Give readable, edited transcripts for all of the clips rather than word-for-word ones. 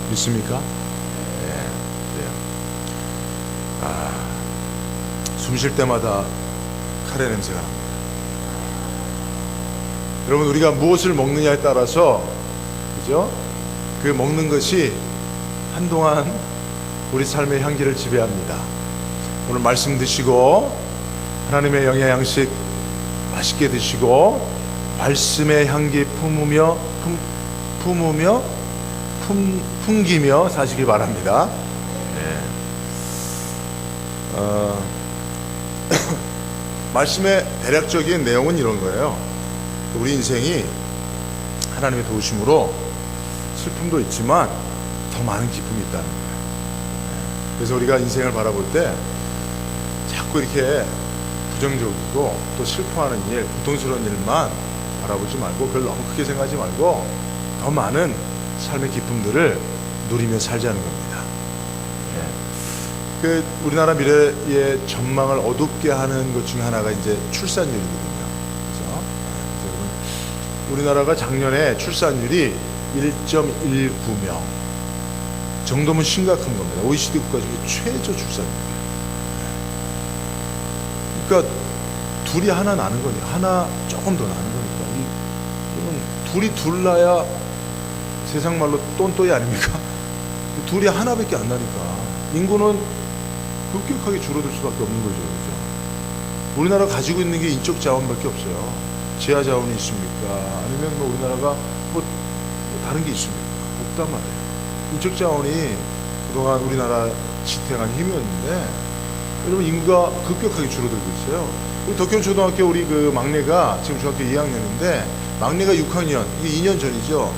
믿습니까? 네, 그래요. 숨 쉴 때마다 카레 냄새가 납니다. 여러분, 우리가 무엇을 먹느냐에 따라서, 그죠? 그 먹는 것이 한동안 우리 삶의 향기를 지배합니다. 오늘 말씀 드시고 하나님의 영의 양식 맛있게 드시고 말씀의 향기 풍기며 사시기 바랍니다. 네. 말씀의 대략적인 내용은 이런 거예요. 우리 인생이 하나님의 도우심으로 슬픔도 있지만 더 많은 기쁨이 있다는 거예요. 그래서 우리가 인생을 바라볼 때 자꾸 이렇게 부정적이고 또 슬퍼하는 일, 고통스러운 일만 바라보지 말고 그걸 너무 크게 생각하지 말고 더 많은 삶의 기쁨들을 누리며 살자는 겁니다. 그 우리나라 미래의 전망을 어둡게 하는 것 중에 하나가 이제 출산율이거든요. 그래서 우리나라가 작년에 출산율이 1.19명 정도면 심각한 겁니다. OECD 국가 중에 최저 출산율이에요. 그러니까 둘이 하나 나는 거니까, 하나 조금 더 나는 거니까, 이건 둘이 둘 나야 세상 말로 똔또이 아닙니까? 둘이 하나밖에 안 나니까 인구는 급격하게 줄어들 수밖에 없는 거죠. 그죠? 우리나라 가지고 있는 게 인적 자원밖에 없어요. 지하 자원이 있습니까? 아니면 뭐 우리나라가 뭐 다른 게 있습니까? 없단 말이에요. 인적 자원이 그동안 우리나라 지탱한 힘이었는데 여러분, 인구가 급격하게 줄어들고 있어요. 우리 덕현 초등학교 우리 그 막내가 지금 중학교 2학년인데 막내가 6학년, 이게 2년 전이죠.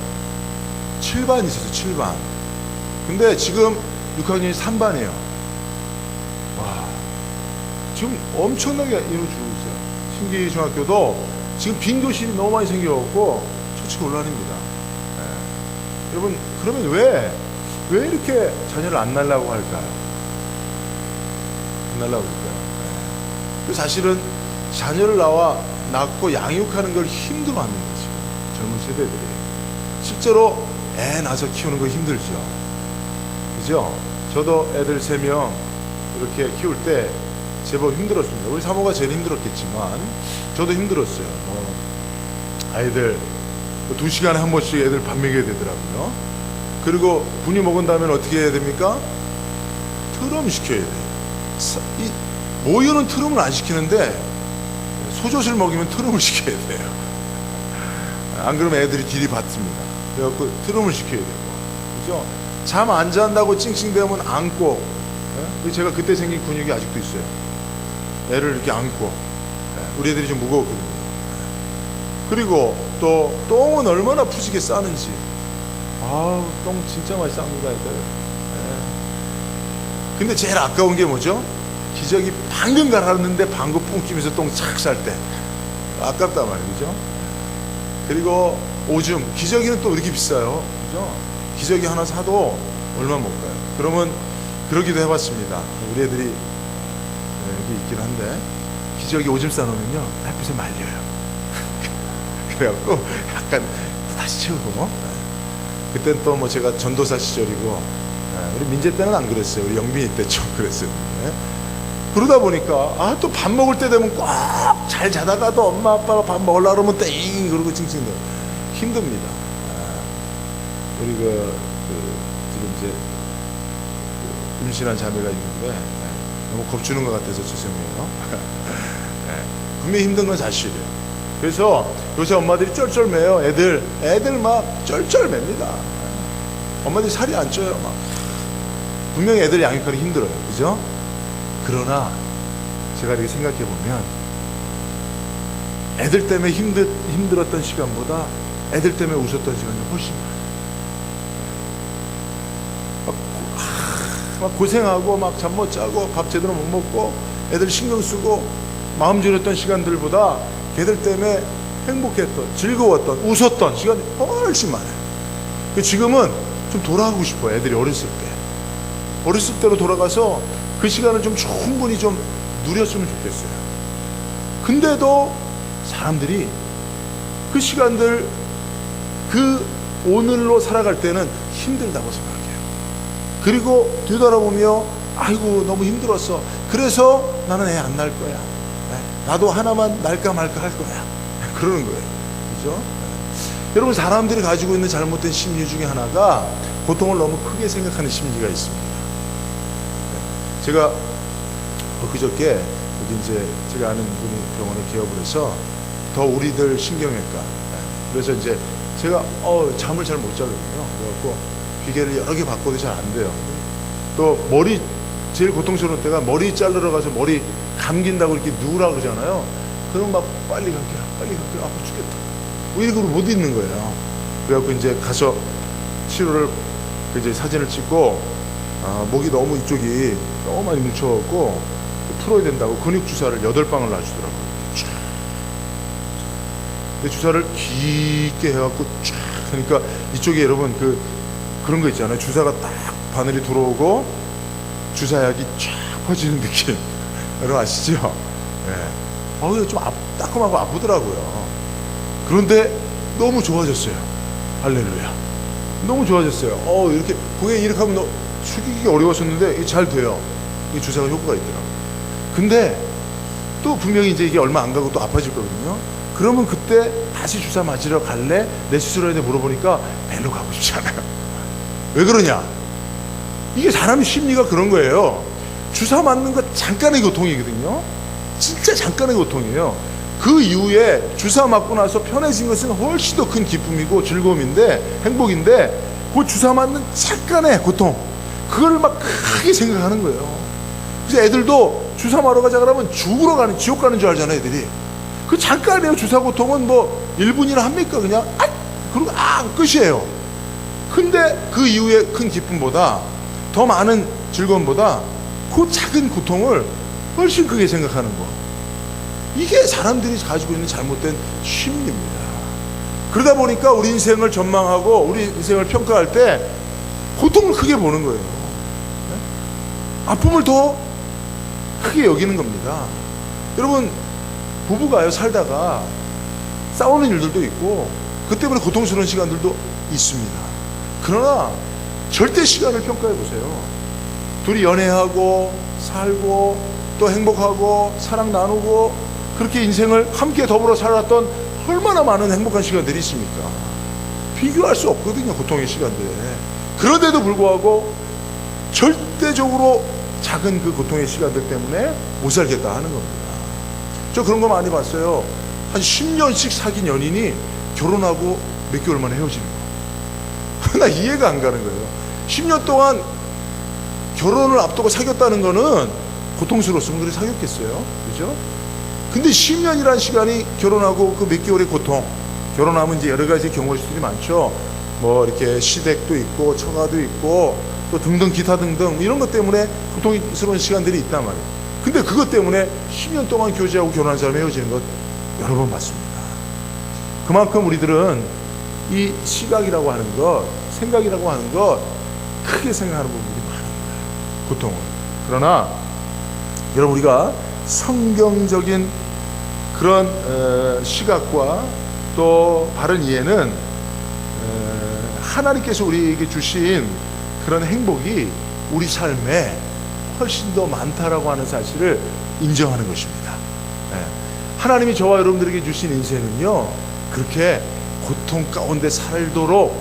7반 있었어요. 7반. 근데 지금 6학년이 3반이에요. 와, 지금 엄청나게 인구 줄고 있어요. 신기 중학교도 지금 빈 교실이 너무 많이 생겨갖고 처치곤란입니다. 네. 여러분, 그러면 왜 이렇게 자녀를 안 낳으려고 할까요? 안 낳으려고 할까요? 네. 사실은 자녀를 낳고 양육하는 걸 힘들어합니다. 지금 젊은 세대들이 실제로 애 낳아서 키우는 거 힘들죠. 그죠? 저도 애들 3명 이렇게 키울 때 제법 힘들었습니다. 우리 사모가 제일 힘들었겠지만 저도 힘들었어요. 아이들 2시간에 한 번씩 애들 밥 먹여야 되더라고요. 그리고 분유 먹은 다음에 어떻게 해야 됩니까? 트럼 시켜야 돼요. 이 모유는 트럼을 안 시키는데 소젖을 먹이면 트럼을 시켜야 돼요. 안 그러면 애들이 들이받습니다. 그래갖고 트럼을 시켜야 되고, 그죠? 잠 안 잔다고 찡찡대면 안고, 예? 제가 그때 생긴 근육이 아직도 있어요. 애를 이렇게 안고, 예? 우리 애들이 좀 무거웠거든요. 그리고 또 똥은 얼마나 푸지게 싸는지, 아우, 똥 진짜 많이 쌉니다, 애들. 예. 근데 제일 아까운 게 뭐죠? 기저귀 방금 갈았는데 방금 뿡 끼면서 똥 착 쌀 때 아깝단 말이죠. 그리고 오줌, 기저귀는 또 이렇게 비싸요. 그죠? 기저귀 하나 사도 얼마 못 가요. 그러면 그러기도 해봤습니다. 우리 애들이 여기 있긴 한데 기저귀 오줌 싸놓으면요 햇빛에 말려요. 그래갖고 약간 다시 채우고. 그땐 또 뭐 제가 전도사 시절이고, 우리 민재 때는 안 그랬어요. 우리 영빈이 때 좀 그랬어요. 그러다 보니까 또 밥 먹을 때 되면 꼭 잘 자다가도 엄마 아빠가 밥 먹으려고 그러면 땡 그러고 찡찡대. 힘듭니다. 우리 지금 이제 임신한 자매가 있는데 너무 겁주는 것 같아서 죄송해요. 분명히 힘든 건 사실이에요. 그래서 요새 엄마들이 쩔쩔매요. 애들 막 쩔쩔맵니다. 엄마들이 살이 안 쪄요. 막 분명히 애들 양육하기 힘들어요. 그죠? 그러나 제가 이렇게 생각해 보면 애들 때문에 힘들었던 시간보다 애들 때문에 웃었던 시간이 훨씬 많아요. 막 고생하고 막 잠 못 자고 밥 제대로 못 먹고 애들 신경 쓰고 마음 졸였던 시간들보다 걔들 때문에 행복했던, 즐거웠던, 웃었던 시간이 훨씬 많아요. 지금은 좀 돌아가고 싶어요. 애들이 어렸을 때로 돌아가서 그 시간을 좀 충분히 좀 누렸으면 좋겠어요. 근데도 사람들이 그 시간들, 그 오늘로 살아갈 때는 힘들다고 생각해요. 그리고 뒤돌아보며 아이고 너무 힘들었어. 그래서 나는 애 안 낳을 거야. 나도 하나만 낳을까 말까 할 거야. 그러는 거예요. 그죠? 여러분, 사람들이 가지고 있는 잘못된 심리 중에 하나가 고통을 너무 크게 생각하는 심리가 있습니다. 제가 그저께 여기 이제 제가 아는 분이 병원에 개업을 해서 더 우리들 신경외과, 그래서 이제 제가 잠을 잘 못 자거든요. 그래갖고 기계를 여러 개 바꿔도 잘 안 돼요. 또 머리, 제일 고통스러운 때가 머리 자르러 가서 머리 감긴다고 이렇게 누우라 그러잖아요. 그럼 막 빨리 갈게요, 아파 죽겠다. 뭐 이런 걸 못 있는 거예요. 그래갖고 이제 가서 치료를, 이제 사진을 찍고, 목이 너무 이쪽이 너무 많이 뭉쳐갖고 풀어야 된다고 근육 주사를 8방을 놔주더라고요. 근데 주사를 깊게 해갖고 쫙 하니까 이쪽에 여러분 그런 거 있잖아요. 주사가 딱 바늘이 들어오고 주사약이 쫙 퍼지는 느낌. 여러분 아시죠? 네. 좀 따끔하고 아프더라고요. 그런데 너무 좋아졌어요. 할렐루야. 너무 좋아졌어요. 이렇게 고개 이렇게 하면 숙이기가 어려웠었는데 이게 잘 돼요. 이 주사가 효과가 있더라고요. 근데 또 분명히 이제 이게 얼마 안 가고 또 아파질 거거든요. 그러면 그때 다시 주사 맞으러 갈래? 내 수술해야 돼? 물어보니까 별로 가고 싶지 않아요. 왜 그러냐? 이게 사람의 심리가 그런 거예요. 주사 맞는 거 잠깐의 고통이거든요. 진짜 잠깐의 고통이에요. 그 이후에 주사 맞고 나서 편해진 것은 훨씬 더 큰 기쁨이고 즐거움인데, 행복인데, 그 주사 맞는 잠깐의 고통, 그걸 막 크게 생각하는 거예요. 그래서 애들도 주사 맞으러 가자 그러면 죽으러 가는, 지옥 가는 줄 알잖아요, 애들이. 그 잠깐이에요. 주사 고통은 뭐 1분이나 합니까? 그냥 그리고 끝이에요. 근데 그 이후에 큰 기쁨보다, 더 많은 즐거움보다 그 작은 고통을 훨씬 크게 생각하는 거, 이게 사람들이 가지고 있는 잘못된 심리입니다. 그러다 보니까 우리 인생을 전망하고 우리 인생을 평가할 때 고통을 크게 보는 거예요. 아픔을 더 크게 여기는 겁니다. 여러분, 부부가요, 살다가 싸우는 일들도 있고 그 때문에 고통스러운 시간들도 있습니다. 그러나 절대 시간을 평가해 보세요. 둘이 연애하고 살고 또 행복하고 사랑 나누고 그렇게 인생을 함께 더불어 살았던 얼마나 많은 행복한 시간들이 있습니까? 비교할 수 없거든요, 고통의 시간들. 그런데도 불구하고 절대적으로 작은 그 고통의 시간들 때문에 못 살겠다 하는 겁니다. 저 그런 거 많이 봤어요. 한 10년씩 사귄 연인이 결혼하고 몇 개월 만에 헤어지는 거. 나 이해가 안 가는 거예요. 10년 동안 결혼을 앞두고 사귀었다는 거는 고통스러웠으면 그래 사귀었겠어요. 그죠? 근데 10년이라는 시간이 결혼하고 그 몇 개월의 고통, 결혼하면 이제 여러 가지 경우들이 많죠. 뭐 이렇게 시댁도 있고 처가도 있고 또 등등 기타 등등 이런 것 때문에 고통스러운 시간들이 있단 말이에요. 근데 그것 때문에 10년 동안 교제하고 결혼한 사람이 헤어지는 것 여러 번 봤습니다. 그만큼 우리들은 이 시각이라고 하는 것, 생각이라고 하는 것 크게 생각하는 부분이 많은 거예요, 고통은. 그러나 여러분, 우리가 성경적인 그런 시각과 또 바른 이해는 하나님께서 우리에게 주신 그런 행복이 우리 삶에 훨씬 더 많다라고 하는 사실을 인정하는 것입니다. 하나님이 저와 여러분들에게 주신 인생은요, 그렇게 고통 가운데 살도록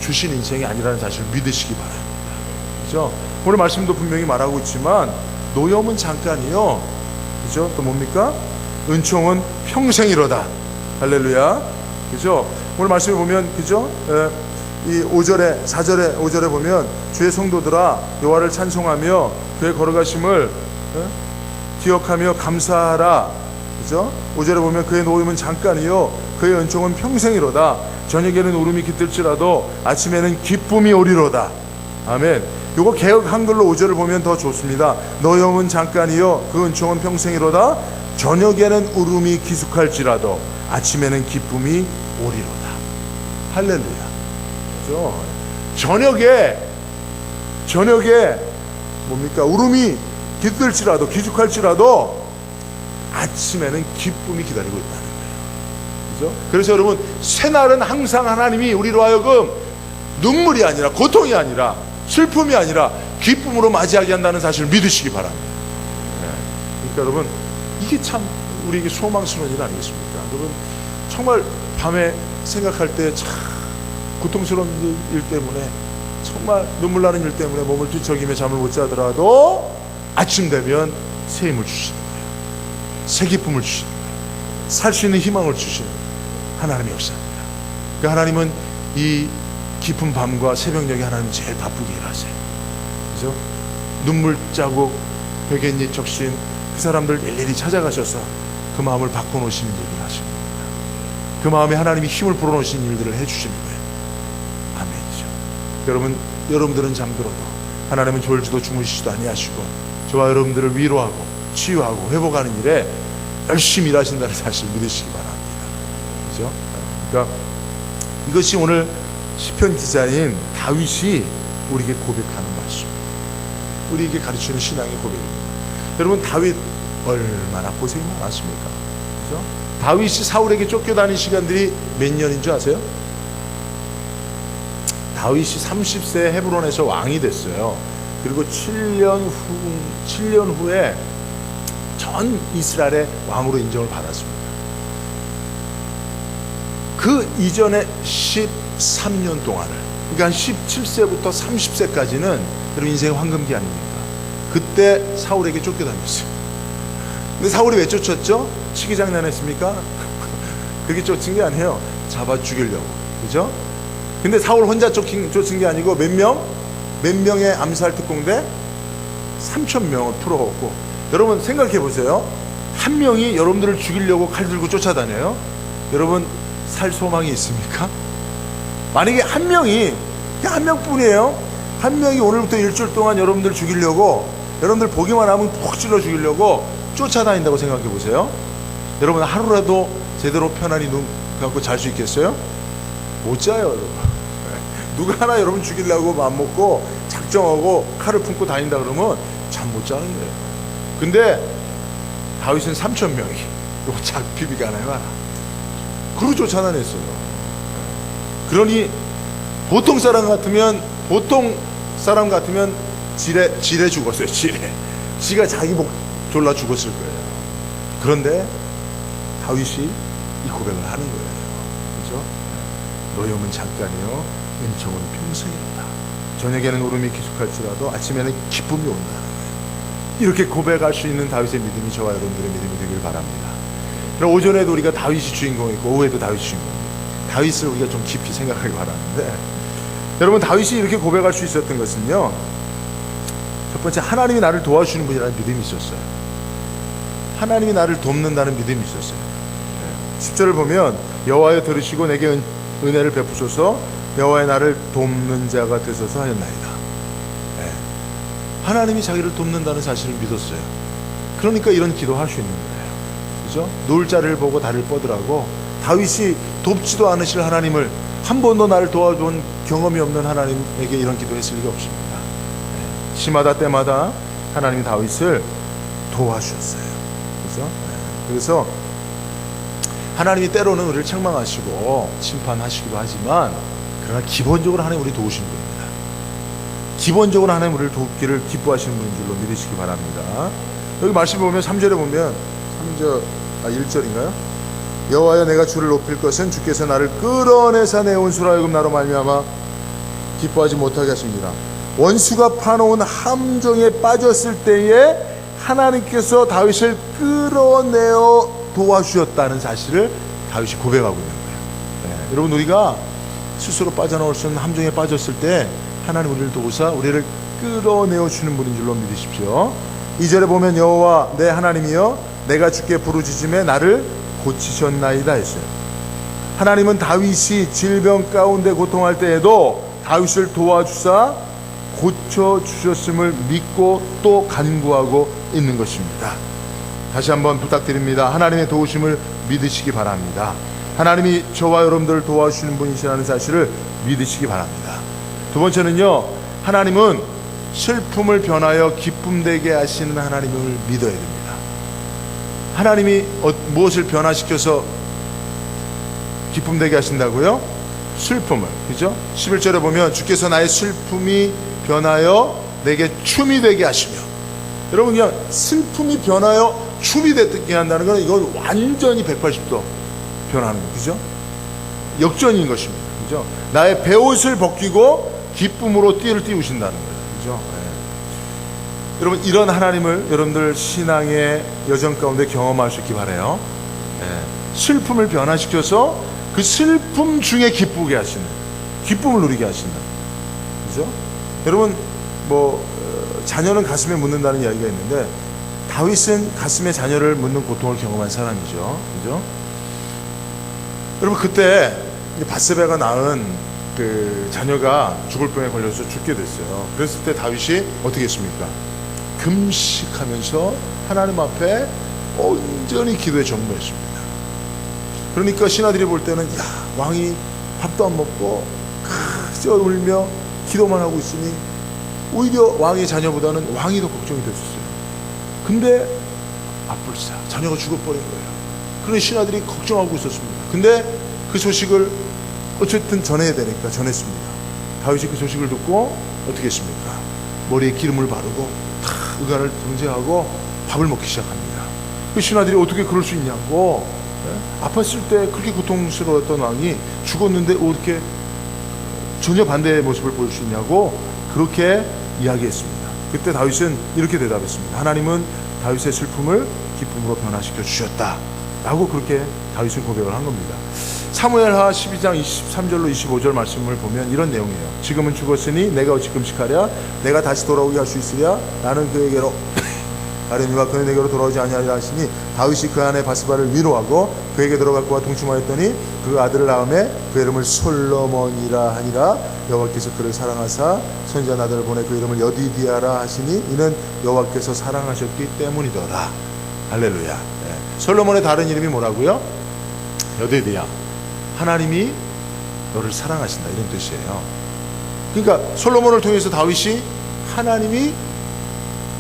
주신 인생이 아니라는 사실을 믿으시기 바랍니다. 그죠? 오늘 말씀도 분명히 말하고 있지만 노염은 잠깐이요, 그죠? 또 뭡니까? 은총은 평생이로다. 할렐루야. 그죠? 오늘 말씀에 보면, 그죠? 이 5절에, 4절에, 5절에 보면 주의 성도들아 여호와를 찬송하며 그의 걸어가심을 기억하며 감사하라. 그죠? 5절에 보면 그의 노임은 잠깐이요 그의 은총은 평생이로다. 저녁에는 울음이 깃들지라도 아침에는 기쁨이 오리로다. 아멘. 요거 개역 한글로 5절을 보면 더 좋습니다. 노염은 잠깐이요 그 은총은 평생이로다. 저녁에는 울음이 기숙할지라도 아침에는 기쁨이 오리로다. 할렐루야. 그죠? 저녁에 뭡니까? 울음이 깃들지라도 기죽할지라도 아침에는 기쁨이 기다리고 있다는 거예요. 그죠? 그래서 여러분, 새날은 항상 하나님이 우리로 하여금 눈물이 아니라 고통이 아니라 슬픔이 아니라 기쁨으로 맞이하게 한다는 사실을 믿으시기 바랍니다. 그러니까 여러분, 이게 참 우리에게 소망스러운 일 아니겠습니까? 여러분, 정말 밤에 생각할 때 참 고통스러운 일 때문에, 정말 눈물 나는 일 때문에 몸을 뒤척이며 잠을 못 자더라도 아침 되면 새 힘을 주시는 거예요. 새 기쁨을 주시는 거예요. 살 수 있는 희망을 주시는 하나님의 역사입니다. 그러니까 하나님은 이 깊은 밤과 새벽녘에 하나님은 제일 바쁘게 일하세요. 그죠? 눈물 자국, 베갯잎 적신 그 사람들 일일이 찾아가셔서 그 마음을 바꿔놓으시는 일을 하시는 겁니다. 그 마음에 하나님이 힘을 불어넣으시는 일들을 해주시는 거예요. 아멘이죠. 여러분, 여러분들은 잠들어도 하나님은 졸지도 주무시지도 아니하시고 저와 여러분들을 위로하고 치유하고 회복하는 일에 열심히 일하신다는 사실 믿으시기 바랍니다. 그죠? 그러니까 이것이 오늘 시편 기자인 다윗이 우리에게 고백하는 말씀, 우리에게 가르치는 신앙의 고백입니다. 여러분, 다윗 얼마나 고생이 많았습니까? 그죠? 다윗이 사울에게 쫓겨다닌 시간들이 몇 년인 줄 아세요? 다윗이 30세에 헤브론에서 왕이 됐어요. 그리고 7년 후에 전 이스라엘의 왕으로 인정을 받았습니다. 그 이전에 13년 동안을, 그러니까 한 17세부터 30세까지는 여러분 인생의 황금기 아닙니까? 그때 사울에게 쫓겨다녔어요. 근데 사울이 왜 쫓았죠? 치기장난했습니까? 그렇게 쫓은 게 아니에요. 잡아 죽이려고. 그죠? 근데 사울 혼자 쫓은 게 아니고 몇 명의 암살 특공대? 3,000명을 풀어갖고, 여러분 생각해 보세요. 한 명이 여러분들을 죽이려고 칼 들고 쫓아다녀요. 여러분 살 소망이 있습니까? 만약에 한 명이, 그냥 한 명뿐이에요. 한 명이 오늘부터 일주일 동안 여러분들 죽이려고, 여러분들 보기만 하면 푹 찔러 죽이려고 쫓아다닌다고 생각해 보세요. 여러분 하루라도 제대로 편안히 눈 감고 잘 수 있겠어요? 못 자요, 여러분. 누가 하나 여러분 죽이려고 마음먹고 작정하고 칼을 품고 다닌다 그러면 잠 못 자는 거예요. 근데 다윗은 3,000명이 이거 잡히비가 하나요? 그러고 쫓아다녔어요. 그러니 보통 사람 같으면 지레 죽었어요. 지가 자기 목 졸라 죽었을 거예요. 그런데 다윗이 이 고백을 하는 거예요. 그죠? 노염은 잠깐이요, 은총은 평생이다. 저녁에는 울음이 기숙할지라도 아침에는 기쁨이 온다는 거예요. 이렇게 고백할 수 있는 다윗의 믿음이 저와 여러분들의 믿음이 되길 바랍니다. 그럼 오전에도 우리가 다윗이 주인공이고 오후에도 다윗이 주인공입니다. 다윗을 우리가 좀 깊이 생각하기 바라는데, 여러분 다윗이 이렇게 고백할 수 있었던 것은요, 첫 번째, 하나님이 나를 도와주시는 분이라는 믿음이 있었어요. 하나님이 나를 돕는다는 믿음이 있었어요. 10절을 보면 여호와여 들으시고 내게 은혜를 베푸소서, 여호와의 나를 돕는 자가 되소서 하였나이다. 하나님이 자기를 돕는다는 사실을 믿었어요. 그러니까 이런 기도할 수 있는 거예요. 그죠? 놀 자를 보고 달을 뻗으라고, 다윗이 돕지도 않으실 하나님을, 한 번도 나를 도와준 경험이 없는 하나님에게 이런 기도했을 리가 없습니다. 시마다 때마다 하나님이 다윗을 도와주셨어요. 그래서 하나님이 때로는 우리를 책망하시고 심판하시기도 하지만, 그러나 기본적으로 하나님 우리 도우시는 분입니다. 기본적으로 하나님 우리를 돕기를 기뻐하시는 분인 줄로 믿으시기 바랍니다. 여기 말씀 보면 3절에 보면 1절인가요? 여호와여 내가 주를 높일 것은 주께서 나를 끌어내사 내 원수로 하여금 나로 말미암아 기뻐하지 못하게 하십니다. 원수가 파놓은 함정에 빠졌을 때에 하나님께서 다윗을 끌어내어 도와주셨다는 사실을 다윗이 고백하고 있는 거예요. 여러분, 우리가 스스로 빠져나올 수 없는 함정에 빠졌을 때 하나님 우리를 도우사 우리를 끌어내어 주는 분인 줄로 믿으십시오. 2절에 보면 여호와 내 하나님이여 내가 주께 부르짖음에 나를 고치셨나이다 했어요. 하나님은 다윗이 질병 가운데 고통할 때에도 다윗을 도와주사 고쳐주셨음을 믿고 또 간구하고 있는 것입니다. 다시 한번 부탁드립니다. 하나님의 도우심을 믿으시기 바랍니다. 하나님이 저와 여러분들을 도와주시는 분이시라는 사실을 믿으시기 바랍니다. 두 번째는요, 하나님은 슬픔을 변하여 기쁨 되게 하시는 하나님을 믿어야 됩니다. 하나님이 무엇을 변화시켜서 기쁨 되게 하신다고요? 슬픔을, 그죠? 11절에 보면 주께서 나의 슬픔이 변하여 내게 춤이 되게 하시며, 여러분 그냥 슬픔이 변하여 춤이 되게 한다는 건 이건 완전히 180도 변하는 거죠. 그죠? 역전인 것입니다. 그죠? 나의 베옷을 벗기고 기쁨으로 띠를 띄우신다는 거예요. 그죠? 네. 여러분 이런 하나님을 여러분들 신앙의 여정 가운데 경험하셨기 바라요. 네. 슬픔을 변화시켜서 그 슬픔 중에 기쁘게 하시는, 기쁨을 누리게 하신다. 그죠? 여러분 자녀는 가슴에 묻는다는 이야기가 있는데 다윗은 가슴에 자녀를 묻는 고통을 경험한 사람이죠. 그죠? 여러분 그때 밧세바가 낳은 그 자녀가 죽을 병에 걸려서 죽게 됐어요. 그랬을 때 다윗이 어떻게 했습니까? 금식하면서 하나님 앞에 온전히 기도에 전무했습니다. 그러니까 신하들이 볼 때는 야, 왕이 밥도 안 먹고 그저 울며 기도만 하고 있으니 오히려 왕의 자녀보다는 왕이 더 걱정이 됐었어요. 근데 아뿔싸 자녀가 죽어버린 거예요. 그런 신하들이 걱정하고 있었습니다. 근데 그 소식을 어쨌든 전해야 되니까 전했습니다. 다윗이 그 소식을 듣고 어떻게 했습니까? 머리에 기름을 바르고 다 의관을 등재하고 밥을 먹기 시작합니다. 그 신하들이 어떻게 그럴 수 있냐고, 아팠을 때 그렇게 고통스러웠던 왕이 죽었는데 어떻게 전혀 반대의 모습을 보일 수 있냐고 그렇게 이야기했습니다. 그때 다윗은 이렇게 대답했습니다. 하나님은 다윗의 슬픔을 기쁨으로 변화시켜 주셨다 라고 그렇게 다윗은 고백을 한 겁니다. 사무엘하 12장 23절로 25절 말씀을 보면 이런 내용이에요. 지금은 죽었으니 내가 어찌 금식하랴? 내가 다시 돌아오게 할 수 있으랴? 나는 그에게로 가려니와 그는 내게로 돌아오지 아니하리라 하시니 다윗이 그 안에 밧세바를 위로하고 그에게 들어가 그와 동침하였더니 그 아들을 낳음에 그 이름을 솔로몬이라 하니라. 여호와께서 그를 사랑하사 선지자 아들을 보내 그 이름을 여디디아라 하시니 이는 여호와께서 사랑하셨기 때문이더라. 할렐루야. 네. 솔로몬의 다른 이름이 뭐라고요? 여디디아. 하나님이 너를 사랑하신다 이런 뜻이에요. 그러니까 솔로몬을 통해서 다윗이 하나님이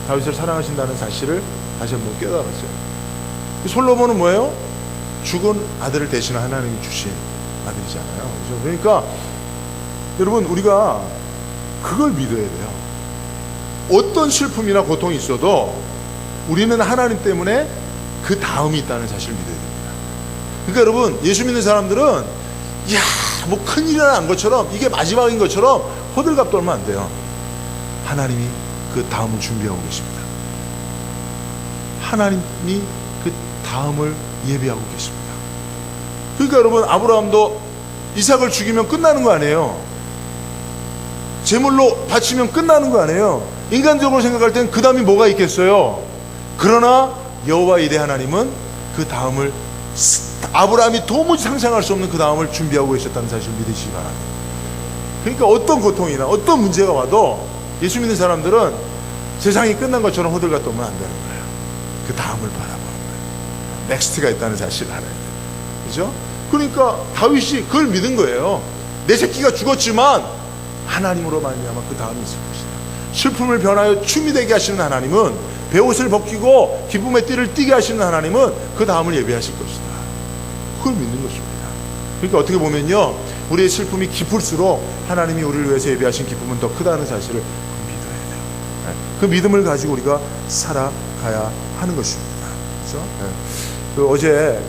다윗을 사랑하신다는 사실을 다시 한번 깨달았어요. 솔로몬은 뭐예요? 죽은 아들을 대신해 하나님이 주신 아들이잖아요. 그렇죠? 그러니까 여러분 우리가 그걸 믿어야 돼요. 어떤 슬픔이나 고통이 있어도 우리는 하나님 때문에 그 다음이 있다는 사실을 믿어야 됩니다. 그러니까 여러분 예수 믿는 사람들은 이야 뭐 큰일이 난 것처럼 이게 마지막인 것처럼 호들갑 떨면 안 돼요. 하나님이 그 다음을 준비하고 계십니다. 하나님이 그 다음을 예비하고 계십니다. 그러니까 여러분 아브라함도 이삭을 죽이면 끝나는 거 아니에요. 제물로 바치면 끝나는 거 아니에요. 인간적으로 생각할 땐 그 다음이 뭐가 있겠어요. 그러나 여호와 이레 하나님은 그 다음을 아브라함이 도무지 상상할 수 없는 그 다음을 준비하고 계셨다는 사실을 믿으시기 바랍니다. 그러니까 어떤 고통이나 어떤 문제가 와도 예수 믿는 사람들은 세상이 끝난 것처럼 호들갑 떨면 안 되는 거예요. 그 다음을 바라보는 거예요. 넥스트가 있다는 사실을 알아야 돼요. 그죠? 그러니까 다윗이 그걸 믿은 거예요. 내 새끼가 죽었지만 하나님으로 말미암아 그 다음이 있을 것이다. 슬픔을 변하여 춤이 되게 하시는 하나님은, 베옷을 벗기고 기쁨의 띠를 띠게 하시는 하나님은 그 다음을 예비하실 것이다. 그걸 믿는 것입니다. 그러니까 어떻게 보면요, 우리의 슬픔이 깊을수록 하나님이 우리를 위해서 예비하신 기쁨은 더 크다는 사실을 믿어야 돼요. 그 믿음을 가지고 우리가 살아가야 하는 것입니다. 그렇죠? 어제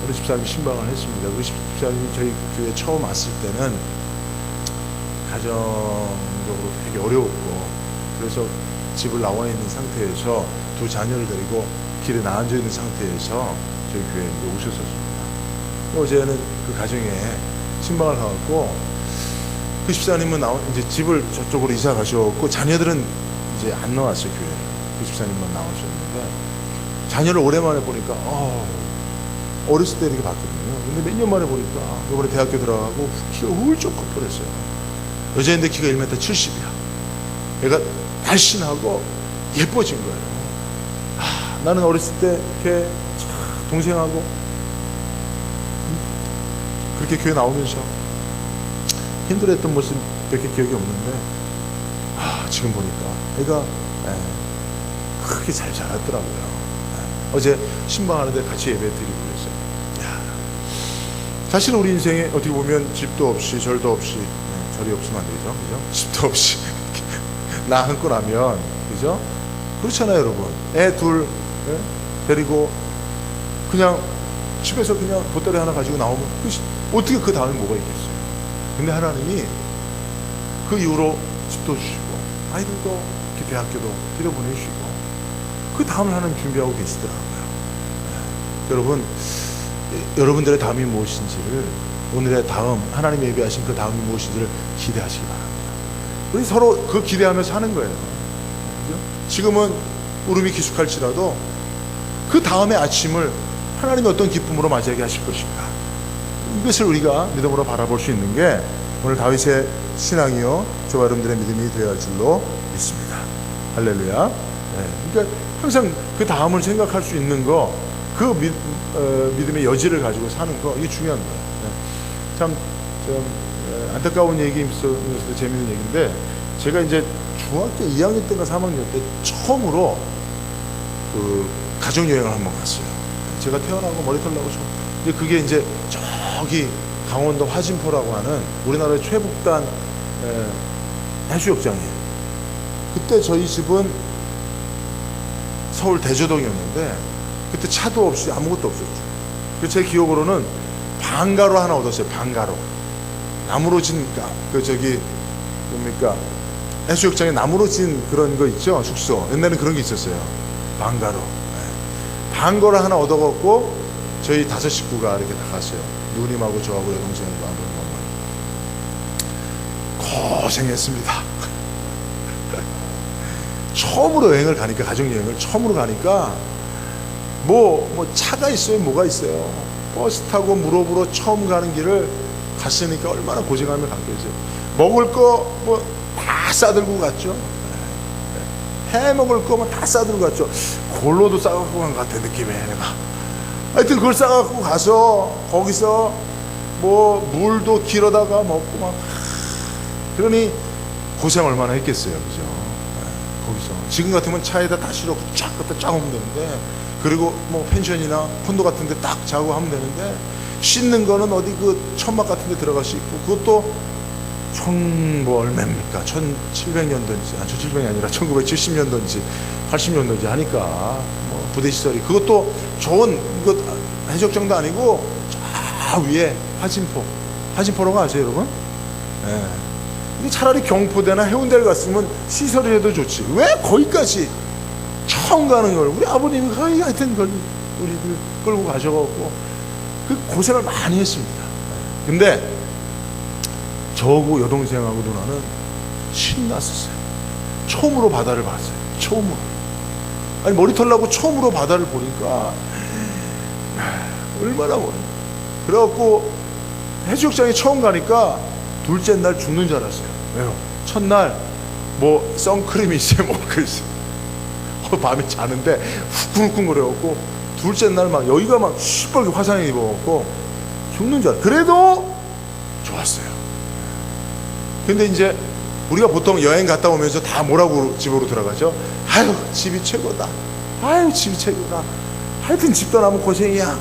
우리 집사님이 신방을 했습니다. 우리 집사님이 저희 교회 처음 왔을 때는 가정적으로 되게 어려웠고, 그래서 집을 나와 있는 상태에서 두 자녀를 데리고 길에 나앉아 있는 상태에서 저희 교회에 오셨었습니다. 어제는 그 가정에 신방을 가갖고, 그 집사님은 이제 집을 저쪽으로 이사 가셨고, 자녀들은 이제 안 나왔어요, 교회에. 그 집사님만 나오셨는데, 자녀를 오랜만에 보니까, 어렸을 때 이렇게 봤거든요. 근데 몇 년 만에 보니까, 이번에 대학교 들어가고, 키가 훌쩍 커버렸어요. 여자인데 키가 1m 70이야. 얘가 날씬하고 예뻐진 거예요. 나는 어렸을 때 이렇게 동생하고 그렇게 교회 나오면서 힘들었던 모습 몇 개 기억이 없는데, 지금 보니까 애가 그렇게 잘 자랐더라고요. 어제 신방하는데 같이 예배 드리고 그랬어요. 사실 우리 인생에 어떻게 보면 집도 없이 절도 없이, 절이 없으면 안 되죠, 그죠? 집도 없이 낳고 나면, 그죠? 그렇잖아요, 여러분. 애 둘 데리고 그냥 집에서 그냥 보따리 하나 가지고 나오면 어떻게 그 다음에 뭐가 있겠어요? 근데 하나님이 그 이후로 집도 주시고 아이들도 이렇게 대학교도 데려보내주시고 그 다음을 하나님 준비하고 계시더라고요. 여러분, 여러분들의 다음이 무엇인지를, 오늘의 다음, 하나님 예비하신 그 다음이 무엇인지를 기대하시기 바랍니다. 우리 서로 그 기대하면서 사는 거예요. 그죠? 지금은 울음이 기숙할지라도 그 다음의 아침을 하나님이 어떤 기쁨으로 맞이하게 하실 것인가, 이것을 우리가 믿음으로 바라볼 수 있는 게 오늘 다윗의 신앙이요 저와 여러분들의 믿음이 되어야 할 줄로 믿습니다. 할렐루야. 그러니까 항상 그 다음을 생각할 수 있는 거, 그 믿음의 여지를 가지고 사는 거, 이게 중요한 거예요. 참 안타까운 얘기이면서도 재밌는 얘기인데, 제가 이제 중학교 2학년 때인가 3학년 때 처음으로 그 가족여행을 한번 갔어요. 제가 태어나고 머리털 나고 근데 그게 이제 저기 강원도 화진포라고 하는 우리나라의 최북단 해수욕장이에요. 그때 저희 집은 서울 대저동이었는데 그때 차도 없이 아무것도 없었죠. 제 기억으로는 방가로 하나 얻었어요. 방가로. 나무로 진, 뭡니까, 해수욕장에 나무로 진 그런 거 있죠, 숙소. 옛날에는 그런 게 있었어요. 방가로. 방가로 하나 얻어갖고 저희 5 식구가 이렇게 다 갔어요. 누님하고 저하고 여동생하고 아버님, 고생했습니다. 처음으로 여행을 가니까, 가족여행을 처음으로 가니까 뭐 차가 있어요, 뭐가 있어요. 버스 타고 무릎으로 처음 가는 길을 갔으니까 얼마나 고생하며 갔겠어요. 먹을 거 뭐 다 싸들고 갔죠. 해 먹을 거 뭐 다 싸들고 갔죠. 골로도 싸갖고 간 것 같아, 느낌에. 내가 하여튼 그걸 싸갖고 가서 거기서 뭐 물도 길어다가 먹고 막, 그러니 고생 얼마나 했겠어요, 그죠? 거기서 지금 같으면 차에다 다 실어 쫙 갖다 쫙 오면 되는데, 그리고 뭐 펜션이나 콘도 같은 데 딱 자고 하면 되는데, 씻는 거는 어디 그 천막 같은 데 들어갈 수 있고, 그것도 뭐 얼마입니까? 1700년도인지, 1700년이 아니라 1970년도인지 80년도인지 하니까 뭐 부대시설이, 그것도 좋은, 이거 해적장도 아니고 저 위에 화진포라고 아세요, 여러분? 예. 차라리 경포대나 해운대를 갔으면 시설이라도 좋지. 왜 거기까지 처음 가는 걸, 우리 아버님이 하여튼 그걸 우리들 끌고 가셔갖고 그 고생을 많이 했습니다. 근데 저하고 여동생하고 누나는 신났었어요. 처음으로 바다를 봤어요. 처음으로. 아니, 머리털 나고 처음으로 바다를 보니까 얼마나 멀어요. 그래갖고 해수욕장에 처음 가니까 둘째 날 죽는 줄 알았어요. 왜요? 첫날 뭐 선크림이 있어요, 뭐 그랬어요. 밤에 자는데 후끈후끈거려갖고, 둘째 날 막 여기가 막 시뻘게 화상이 입어갖고 죽는 줄 알았어요. 그래도 좋았어요. 근데 이제 우리가 보통 여행 갔다 오면서 다 뭐라고 집으로 들어가죠? 아유, 집이 최고다. 아유, 집이 최고다. 하여튼 집 떠나면 고생이야.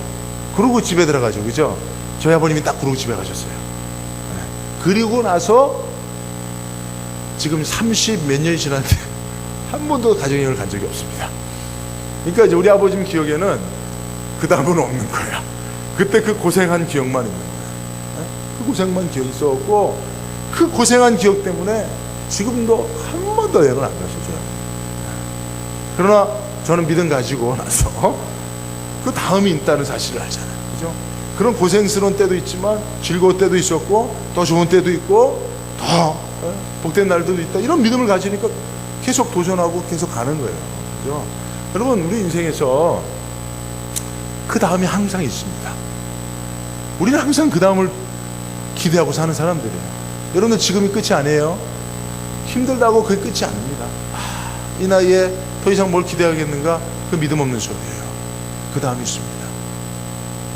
그러고 집에 들어가죠, 그죠? 저희 아버님이 딱 그러고 집에 가셨어요. 그리고 나서 지금 30 몇 년이 지났는데 한 번도 가정여행을 간 적이 없습니다. 그러니까 이제 우리 아버님 기억에는 그 다음은 없는 거야. 그때 그 고생한 기억만 있는 거야. 그 고생만 기억이 있었고, 그 고생한 기억 때문에 지금도 한 번도 여행을 안 가시죠. 그러나 저는 믿음 가지고 나서 그 다음이 있다는 사실을 알잖아요, 그죠? 그런 고생스러운 때도 있지만 즐거운 때도 있었고, 더 좋은 때도 있고, 더 복된 날도 있다. 이런 믿음을 가지니까 계속 도전하고 계속 가는 거예요, 그죠? 여러분, 우리 인생에서 그 다음이 항상 있습니다. 우리는 항상 그 다음을 기대하고 사는 사람들이에요. 여러분들, 지금이 끝이 아니에요. 힘들다고 그게 끝이 아닙니다. 이 나이에 더 이상 뭘 기대하겠는가? 그 믿음 없는 소리예요. 그 다음이 있습니다.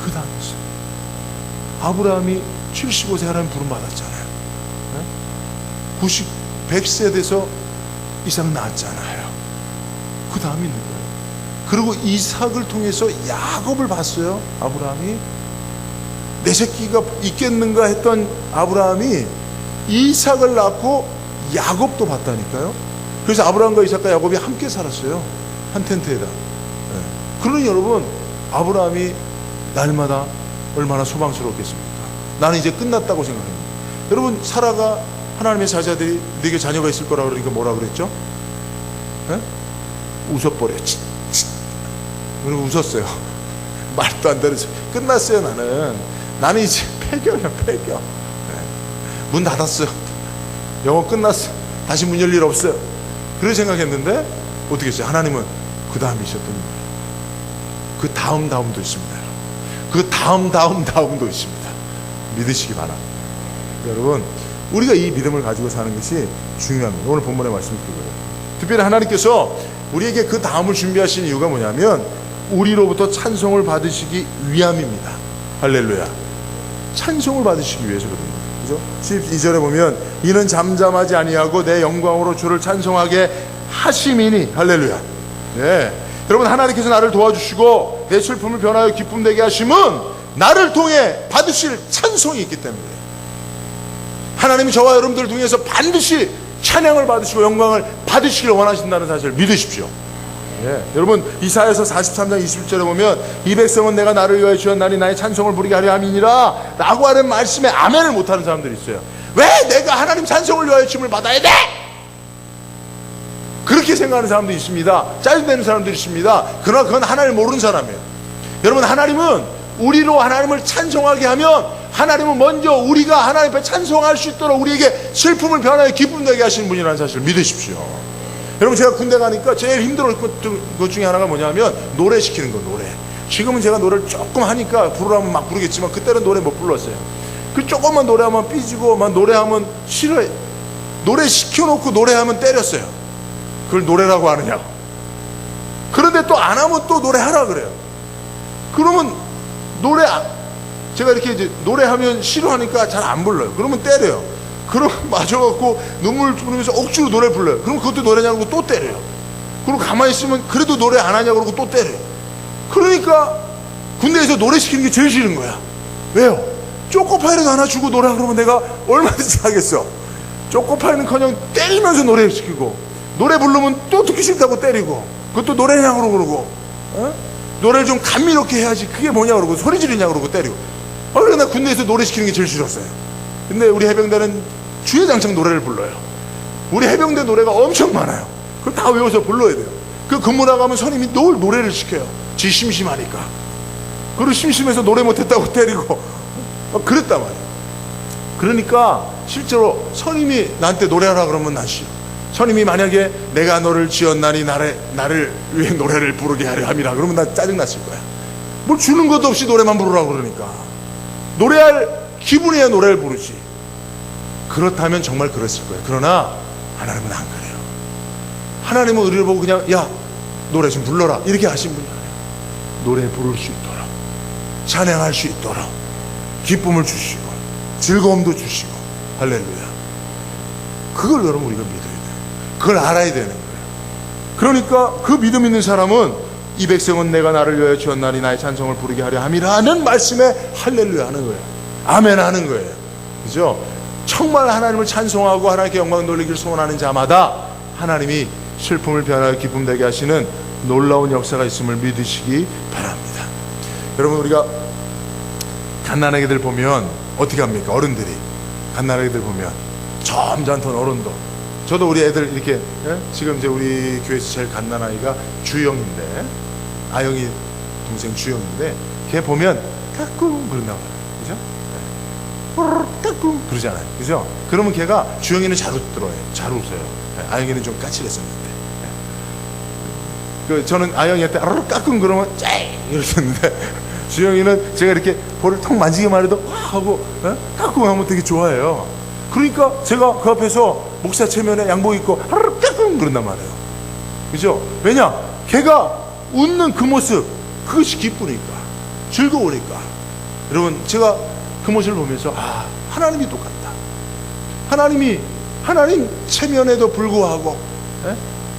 그 다음이 있어요. 아브라함이 75세 하나님 부름 받았잖아요. 100세 돼서 이삭 낳았잖아요. 그 다음이 있는 거예요. 그리고 이삭을 통해서 야곱을 봤어요, 아브라함이. 내 새끼가 있겠는가 했던 아브라함이 이삭을 낳고 야곱도 봤다니까요. 그래서 아브라함과 이삭과 야곱이 함께 살았어요. 한 텐트에다. 그러니 여러분, 아브라함이 날마다 얼마나 소망스러웠겠습니까? 나는 이제 끝났다고 생각합니다. 여러분, 사라가 하나님의 사자들이 네게 자녀가 있을 거라 그러니까 뭐라 그랬죠? 웃어버려. 그리고 웃었어요. 말도 안 되는 소리. 끝났어요. 나는 이제 폐교야, 폐교. 문 닫았어요. 영어 끝났어. 다시 문 열 일 없어요. 그렇게 생각했는데 어떻게 했어요? 하나님은 그 다음이 있었던 거예요. 그 다음도 있습니다. 그 다음도 있습니다. 믿으시기 바랍니다. 여러분, 우리가 이 믿음을 가지고 사는 것이 중요합니다. 오늘 본문의 말씀을 드리고요. 특별히 하나님께서 우리에게 그 다음을 준비하신 이유가 뭐냐면 우리로부터 찬송을 받으시기 위함입니다. 할렐루야. 찬송을 받으시기 위해서거든요. 그죠? 12절에 보면 이는 잠잠하지 아니하고 내 영광으로 주를 찬송하게 하심이니. 할렐루야. 네. 여러분, 하나님께서 나를 도와주시고 내 슬픔을 변하여 기쁨 되게 하심은 나를 통해 받으실 찬송이 있기 때문에 하나님이 저와 여러분들 중에서 반드시 찬양을 받으시고 영광을 받으시길 원하신다는 사실을 믿으십시오. 예. 여러분, 이사야서 43장 21절에 보면 이 백성은 내가 나를 위하여 지었나니 나의 찬송을 부르게 하려 함이니라 라고 하는 말씀에 아멘을 못하는 사람들이 있어요. 왜 내가 하나님 찬송을 위하여 춤을 받아야 돼? 그렇게 생각하는 사람도 있습니다. 짜증내는 사람들이 있습니다. 그러나 그건 하나님을 모르는 사람이에요. 여러분, 하나님은 우리로 하나님을 찬송하게 하면 하나님은 먼저 우리가 하나님 앞에 찬송할 수 있도록 우리에게 슬픔을 변화해 기쁨 되게 하시는 분이라는 사실을 믿으십시오. 여러분, 제가 군대 가니까 제일 힘들었던 것 중에 하나가 뭐냐면 노래 시키는 거. 노래. 지금은 제가 노래를 조금 하니까 부르라면 막 부르겠지만 그때는 노래 못 불렀어요. 그 조금만 노래하면 삐지고 막 노래하면 싫어해. 노래 시켜놓고 노래하면 때렸어요. 그걸 노래라고 하느냐고. 그런데 또 안 하면 또 노래하라 그래요. 그러면 제가 이렇게 이제 노래하면 싫어하니까 잘 안 불러요. 그러면 때려요. 그럼 맞아갖고 눈물 뿌리면서 억지로 노래 불러요. 그럼 그것도 노래냐고 또 때려요. 그리고 가만히 있으면 그래도 노래 안 하냐고 그러고 또 때려요. 그러니까 군대에서 노래 시키는 게 제일 싫은 거야. 왜요? 초코파이라도 하나 주고 노래하라 그러면 내가 얼마든지 하겠어. 초코파이는커녕 때리면서 노래 시키고 노래 부르면 또 듣기 싫다고 때리고 그것도 노래냐고 그러고 노래를 좀 감미롭게 해야지 그게 뭐냐 그러고 소리 지르냐고 그러고 때리고. 그래 나 군대에서 노래 시키는 게 제일 싫었어요. 근데 우리 해병대는 주야장창 노래를 불러요. 우리 해병대 노래가 엄청 많아요. 그걸 다 외워서 불러야 돼요. 그 근무 나가면 선임이 늘 노래를 시켜요. 지 심심하니까. 그리고 심심해서 노래 못했다고 때리고 그랬단 말이에요. 그러니까 실제로 선임이 나한테 노래하라 그러면 난 싫어. 선임이 만약에 내가 너를 지었나니 나를 위해 노래를 부르게 하려 함이라 그러면 나 짜증났을 거야. 뭘 주는 것도 없이 노래만 부르라고 그러니까. 노래할 기분이야 노래를 부르지. 그렇다면 정말 그랬을 거예요. 그러나 하나님은 안 그래요. 하나님은 우리를 보고 그냥 야 노래 좀 불러라 이렇게 하신 분이 아니에요. 노래 부를 수 있도록 찬양할 수 있도록 기쁨을 주시고 즐거움도 주시고. 할렐루야. 그걸 여러분 우리가 믿어야 돼요. 그걸 알아야 되는 거예요. 그러니까 그 믿음 있는 사람은 이 백성은 내가 나를 위하여 지었나니 나의 찬송을 부르게 하려 함이라는 말씀에 할렐루야 하는 거예요. 아멘 하는 거예요. 그죠? 정말 하나님을 찬송하고 하나님께 영광 돌리기를 소원하는 자마다 하나님이 슬픔을 변하여 기쁨 되게 하시는 놀라운 역사가 있음을 믿으시기 바랍니다. 여러분, 우리가 갓난아기들 보면 어떻게 합니까? 어른들이 갓난아기들 보면 점잖던 어른도. 저도 우리 애들 이렇게 지금 이제 우리 교회에서 제일 갓난아이가 주영인데, 아영이 동생 주영인데 걔 보면 까꿍 그런다고 그죠? 까꿍 그러잖아요. 그죠? 그러면 걔가 주영이는 잘 웃더라고요. 잘 웃어요. 아영이는 좀 까칠했었는데. 저는 아영이한테 까꿍 그러면 짜이 이랬었는데 주영이는 제가 이렇게 볼을 턱 만지기만 해도 와 하고 까꿍 하면 되게 좋아해요. 그러니까 제가 그 앞에서 목사 체면에 양복 입고 까꿍 그런단 말이에요. 그죠? 왜냐? 걔가 웃는 그 모습, 그것이 기쁘니까, 즐거우니까. 여러분, 제가 그 모습을 보면서 하나님이 똑같다. 하나님 체면에도 불구하고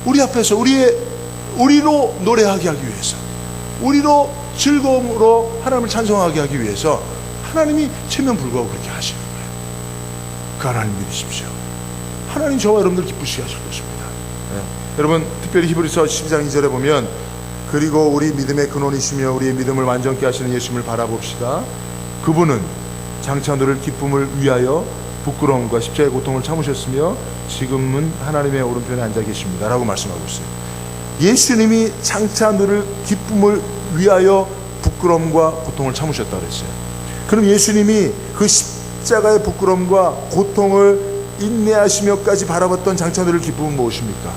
우리 앞에서 우리로 노래하게 하기 위해서, 우리로 즐거움으로 하나님을 찬송하게 하기 위해서 하나님이 체면불구하고 그렇게 하시는 거예요. 그 하나님 믿으십시오. 하나님 저와 여러분들 기쁘시게 하실 것입니다. 네. 여러분 특별히 히브리서 12장 2절에 보면 그리고 우리 믿음의 근원이시며 우리의 믿음을 완전케 하시는 예수님을 바라봅시다. 그분은 장차 너를 기쁨을 위하여 부끄러움과 십자가의 고통을 참으셨으며 지금은 하나님의 오른편에 앉아 계십니다 라고 말씀하고 있어요. 예수님이 장차 너를 기쁨을 위하여 부끄러움과 고통을 참으셨다 그랬어요. 그럼 예수님이 그 십자가의 부끄러움과 고통을 인내하시며까지 바라봤던 장차 너를 기쁨은 무엇입니까?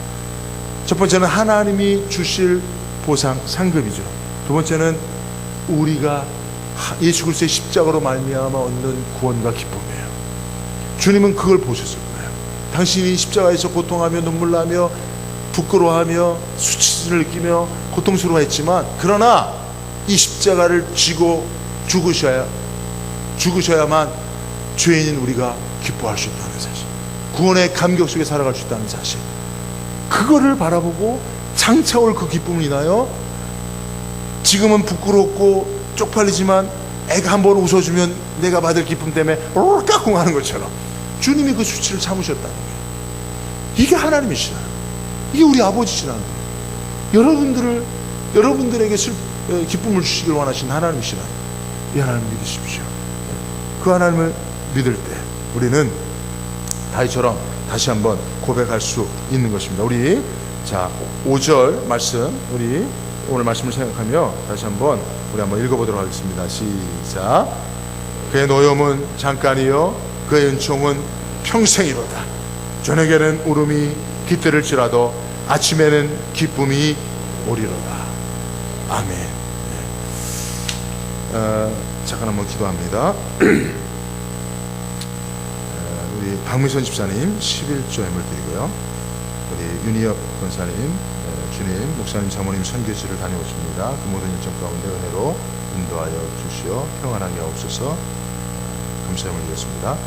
첫 번째는 하나님이 주실 보상, 상급이죠. 두 번째는 우리가 예수 그리스도의 십자가로 말미암아 얻는 구원과 기쁨이에요. 주님은 그걸 보셨을 거예요. 당신이 십자가에서 고통하며 눈물 나며 부끄러워하며 수치심을 느끼며 고통스러워했지만 그러나 이 십자가를 지고 죽으셔야만 죄인인 우리가 기뻐할 수 있다는 사실, 구원의 감격 속에 살아갈 수 있다는 사실, 그거를 바라보고 장차 올 그 기쁨을 인하여 지금은 부끄럽고 쪽팔리지만 애가 한번 웃어주면 내가 받을 기쁨 때문에 깍꿍 하는 것처럼 주님이 그 수치를 참으셨다는 거예요. 이게 하나님이시라는 거예요. 이게 우리 아버지시라는 거예요. 여러분들에게 기쁨을 주시길 원하신 하나님이시라는 거예요. 이 하나님 믿으십시오. 그 하나님을 믿을 때 우리는 다윗처럼 다시 한번 고백할 수 있는 것입니다. 우리 5절 말씀, 우리 오늘 말씀을 생각하며 다시 한번 우리 한번 읽어보도록 하겠습니다. 시작. 그의 노염은 잠깐이요 그의 은총은 평생이로다. 저녁에는 울음이 깃들을지라도 아침에는 기쁨이 오리로다. 아멘. 잠깐 한번 기도합니다. 우리 박미선 집사님 11조 예물 드리고요. 우리 윤희엽 권사님, 주님, 목사님, 사모님 선교지를 다녀오십니다. 그 모든 일정 가운데 은혜로 인도하여 주시어 평안하게 하옵소서. 감사함을 드렸습니다.